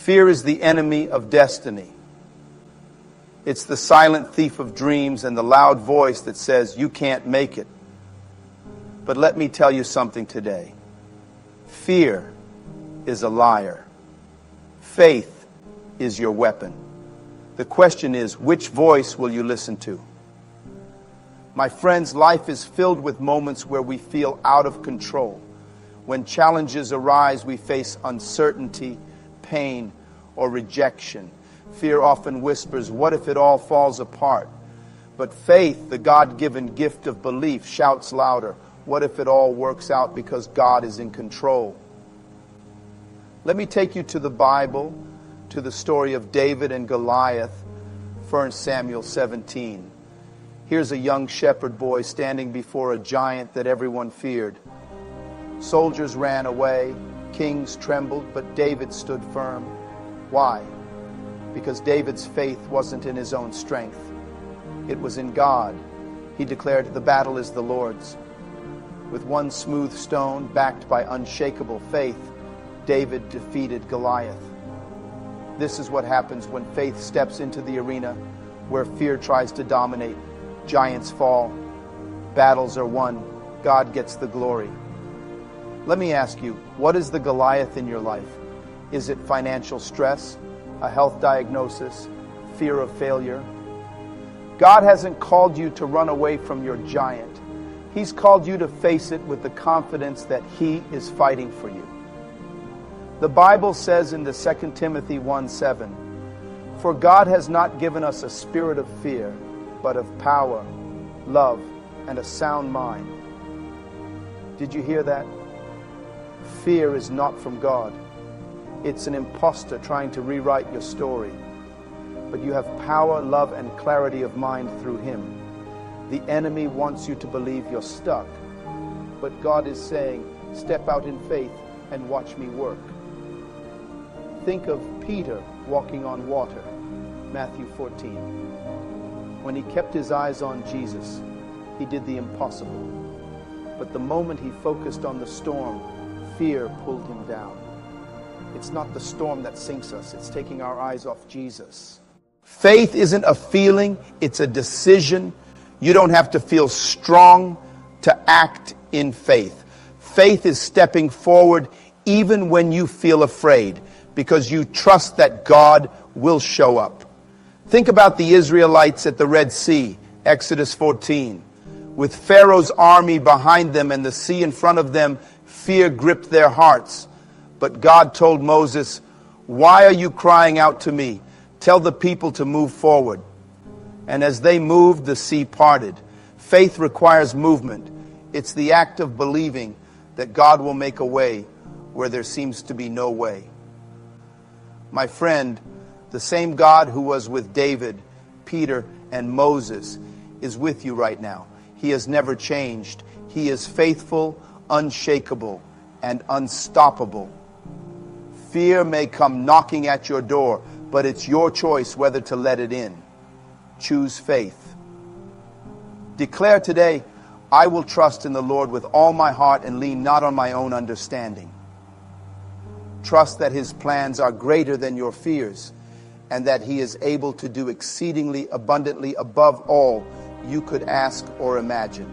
Fear is the enemy of destiny. It's the silent thief of dreams and the loud voice that says, you can't make it. But let me tell you something today. Fear is a liar. Faith is your weapon. The question is, which voice will you listen to? My friends, life is filled with moments where we feel out of control. When challenges arise, we face uncertainty, pain, or rejection. Fear often whispers, what if it all falls apart? But faith, the God-given gift of belief, shouts louder, what if it all works out because God is in control? Let me take you to the Bible, to the story of David and Goliath, 1 Samuel 17. Here's a young shepherd boy standing before a giant that everyone feared. Soldiers ran away, kings trembled, but David stood firm. Why? Because David's faith wasn't in his own strength. It was in God. He declared, the battle is the Lord's. With one smooth stone, backed by unshakable faith, David defeated Goliath. This is what happens when faith steps into the arena where fear tries to dominate. Giants fall. Battles are won. God gets the glory. Let me ask you, what is the Goliath in your life? Is it financial stress, a health diagnosis, fear of failure? God hasn't called you to run away from your giant. He's called you to face it with the confidence that He is fighting for you. The Bible says in the 2 Timothy 1:7, for God has not given us a spirit of fear, but of power, love, and a sound mind. Did you hear that? Fear is not from God. It's an imposter trying to rewrite your story. But you have power, love, and clarity of mind through Him. The enemy wants you to believe you're stuck. But God is saying, step out in faith and watch me work. Think of Peter walking on water, Matthew 14. When he kept his eyes on Jesus, he did the impossible. But the moment he focused on the storm, fear pulled him down. It's not the storm that sinks us, it's taking our eyes off Jesus. Faith isn't a feeling, it's a decision. You don't have to feel strong to act in faith. Faith is stepping forward even when you feel afraid, because you trust that God will show up. Think about the Israelites at the Red Sea, Exodus 14. With Pharaoh's army behind them and the sea in front of them, fear gripped their hearts. But God told Moses, why are you crying out to me? Tell the people to move forward. And as they moved, the sea parted. Faith requires movement. It's the act of believing that God will make a way where there seems to be no way. My friend, the same God who was with David, Peter, and Moses is with you right now. He has never changed. He is faithful, unshakable, and unstoppable. Fear may come knocking at your door, but it's your choice whether to let it in. Choose faith. Declare today, I will trust in the Lord with all my heart and lean not on my own understanding. Trust that His plans are greater than your fears, and that He is able to do exceedingly abundantly above all you could ask or imagine.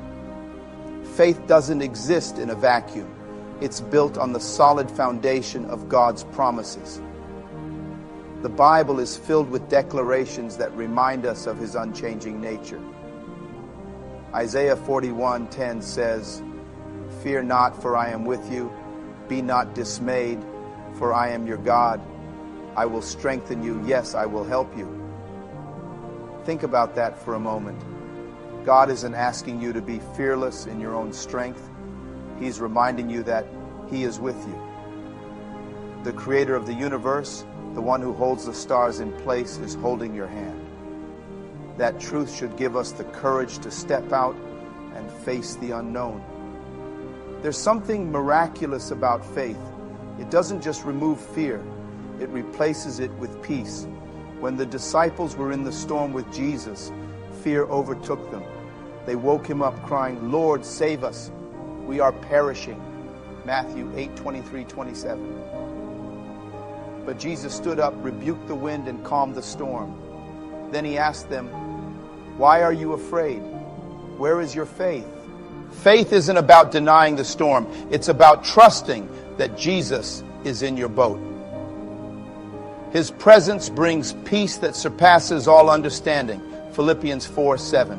Faith doesn't exist in a vacuum. It's built on the solid foundation of God's promises. The Bible is filled with declarations that remind us of His unchanging nature. Isaiah 41:10 says, fear not, for I am with you. Be not dismayed, for I am your God. I will strengthen you. Yes, I will help you. Think about that for a moment. God isn't asking you to be fearless in your own strength. He's reminding you that He is with you. The Creator of the universe, the one who holds the stars in place, is holding your hand. That truth should give us the courage to step out and face the unknown. There's something miraculous about faith. It doesn't just remove fear, it replaces it with peace. When the disciples were in the storm with Jesus, fear overtook them. They woke Him up crying, Lord, save us. We are perishing. Matthew 8:23-27. But Jesus stood up, rebuked the wind, and calmed the storm. Then he asked them, "Why are you afraid? Where is your faith?" Faith isn't about denying the storm. It's about trusting that Jesus is in your boat. His presence brings peace that surpasses all understanding. Philippians 4:7.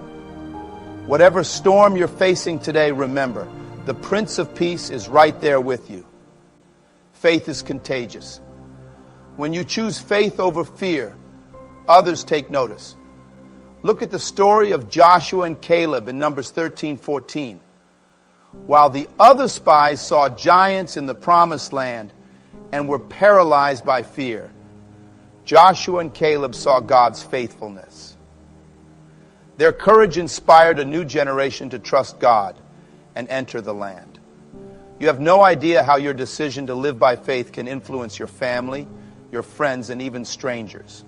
Whatever storm you're facing today, remember, the Prince of Peace is right there with you. Faith is contagious. When you choose faith over fear, others take notice. Look at the story of Joshua and Caleb in Numbers 13:14. While the other spies saw giants in the promised land and were paralyzed by fear, Joshua and Caleb saw God's faithfulness. Their courage inspired a new generation to trust God and enter the land. You have no idea how your decision to live by faith can influence your family, your friends, and even strangers.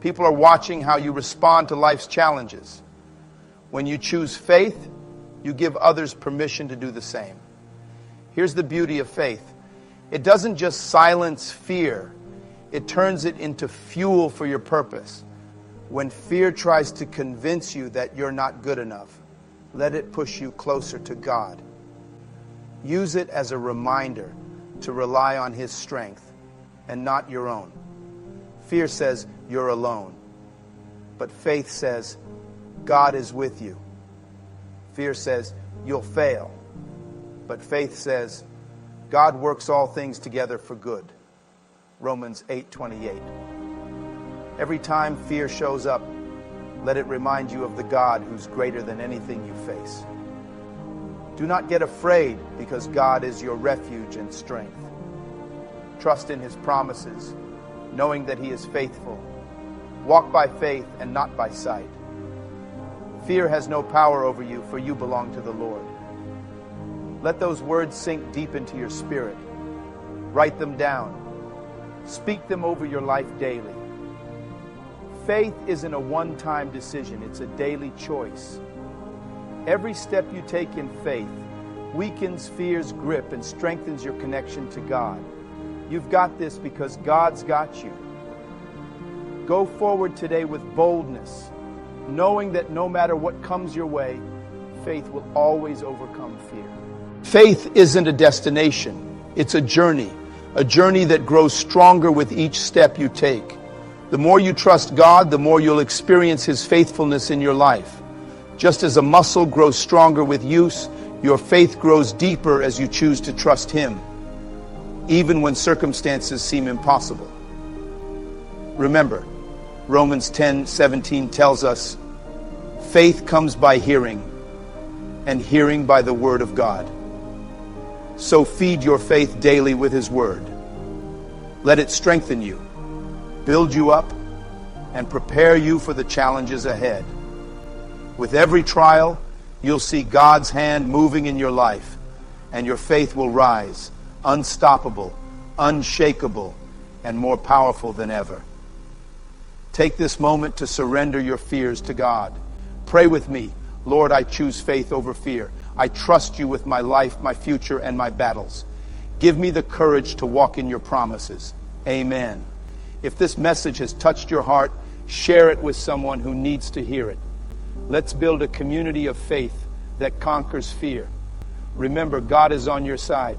People are watching how you respond to life's challenges. When you choose faith, you give others permission to do the same. Here's the beauty of faith. It doesn't just silence fear. It turns it into fuel for your purpose. When fear tries to convince you that you're not good enough, let it push you closer to God. Use it as a reminder to rely on His strength and not your own. Fear says you're alone, but faith says God is with you. Fear says you'll fail, but faith says God works all things together for good. Romans 8:28. Every time fear shows up, let it remind you of the God who's greater than anything you face. Do not get afraid, because God is your refuge and strength. Trust in His promises, knowing that He is faithful. Walk by faith and not by sight. Fear has no power over you, for you belong to the Lord. Let those words sink deep into your spirit. Write them down. Speak them over your life daily. Faith isn't a one-time decision, it's a daily choice. Every step you take in faith weakens fear's grip and strengthens your connection to God. You've got this because God's got you. Go forward today with boldness, knowing that no matter what comes your way, faith will always overcome fear. Faith isn't a destination, it's a journey that grows stronger with each step you take. The more you trust God, the more you'll experience His faithfulness in your life. Just as a muscle grows stronger with use, your faith grows deeper as you choose to trust Him, even when circumstances seem impossible. Remember, Romans 10:17 tells us, faith comes by hearing, and hearing by the Word of God. So feed your faith daily with His Word. Let it strengthen you, build you up, and prepare you for the challenges ahead. With every trial, you'll see God's hand moving in your life, and your faith will rise, unstoppable, unshakable, and more powerful than ever. Take this moment to surrender your fears to God. Pray with me. Lord, I choose faith over fear. I trust you with my life, my future, and my battles. Give me the courage to walk in your promises. Amen. If this message has touched your heart, share it with someone who needs to hear it. Let's build a community of faith that conquers fear. Remember, God is on your side.